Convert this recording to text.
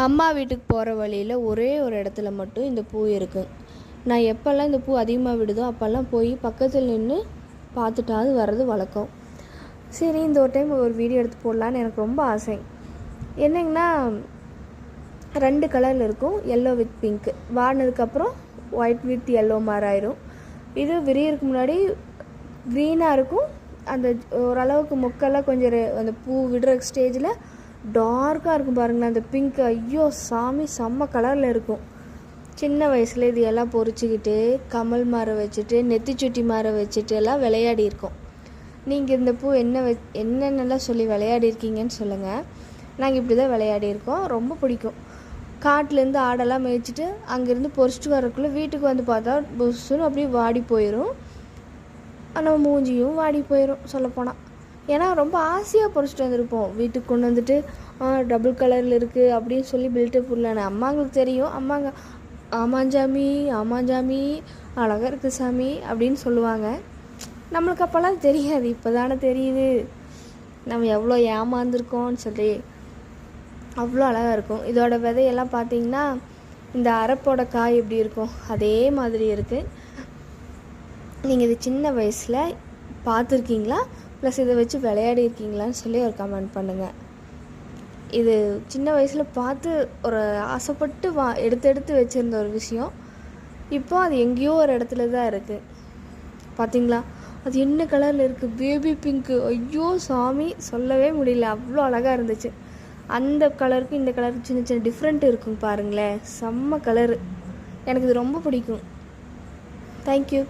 அம்மா வீட்டுக்கு போகிற வழியில் ஒரே ஒரு இடத்துல மட்டும் இந்த பூ இருக்குது. நான் எப்போல்லாம் இந்த பூ அதிகமாக விடுதோ அப்போல்லாம் போய் பக்கத்தில் நின்று பார்த்துட்டாது வர்றது வழக்கம். சரி, இந்த ஒரு டைம் ஒரு வீடியோ எடுத்து போடலான்னு எனக்கு ரொம்ப ஆசை. என்னங்கன்னா 2 கலரில் இருக்கும், எல்லோ வித் பிங்க்கு. வாடினதுக்கப்புறம் ஒயிட் வித் எல்லோ மாதிரி ஆயிரும். இது விரியறதுக்கு முன்னாடி க்ரீனாக இருக்கும். அந்த ஓரளவுக்கு மொக்கெல்லாம் கொஞ்சம் அந்த பூ விடுற ஸ்டேஜில் டார்க்காக இருக்கும் பாருங்களேன் அந்த பிங்க். ஐயோ சாமி, செம்ம கலரில் இருக்கும். சின்ன வயசில் இது எல்லாம் பொறிச்சிக்கிட்டு கமல் மாற வச்சுட்டு நெத்திச்சுட்டி மாற வச்சுட்டு எல்லாம் விளையாடி இருக்கோம். நீங்கள் இந்த பூ என்னென்னலாம் சொல்லி விளையாடி இருக்கீங்கன்னு சொல்லுங்கள். நாங்கள் இப்படி தான் விளையாடி இருக்கோம். ரொம்ப பிடிக்கும். காட்டிலேருந்து ஆடெல்லாம் மேய்ச்சிட்டு அங்கேருந்து பொறிச்சிட்டு வரக்குள்ளே வீட்டுக்கு வந்து பார்த்தா புஷ்ஷுன்னு அப்படியே வாடி போயிடும். ஆனால் மூஞ்சியும் வாடி போயிடும் சொல்லப்போனால். ஏன்னா ரொம்ப ஆசையாக பொறிச்சிட்டு வந்திருப்போம். வீட்டுக்கு கொண்டு வந்துட்டு டபுள் கலரில் இருக்குது அப்படின்னு சொல்லி பில்டப் உள்ளான அம்மாங்களுக்கு தெரியும். அம்மாங்க ஆமாஞ்சாமி ஆமாஞ்சாமி அழகாக இருக்குது சாமி அப்படின்னு சொல்லுவாங்க. நம்மளுக்கு அப்போல்லாம் தெரியாது, இப்போ தானே தெரியுது நம்ம எவ்வளோ ஏமாந்துருக்கோன்னு சொல்லி. அவ்வளோ அழகாக இருக்கும். இதோட விதையெல்லாம் பார்த்திங்கன்னா இந்த அரப்போட காய் எப்படி இருக்கும் அதே மாதிரி இருக்குது. நீங்கள் இது சின்ன வயசில் பார்த்துருக்கீங்களா, ப்ளஸ் இதை வச்சு விளையாடி இருக்கீங்களான்னு சொல்லி ஒரு கமெண்ட் பண்ணுங்கள். இது சின்ன வயசில் பார்த்து ஒரு ஆசைப்பட்டு எடுத்து வச்சுருந்த ஒரு விஷயம். இப்போ அது எங்கேயோ ஒரு இடத்துல தான் இருக்குது. பார்த்தீங்களா, அது என்ன கலரில் இருக்குது, பேபி பிங்க்கு. ஐயோ சாமி, சொல்லவே முடியல, அவ்வளோ அழகாக இருந்துச்சு. அந்த கலருக்கும் இந்த கலருக்கு சின்ன சின்ன டிஃப்ரெண்ட் இருக்கும் பாருங்களேன். செம்ம கலரு. எனக்கு இது ரொம்ப பிடிக்கும். தேங்க்யூ.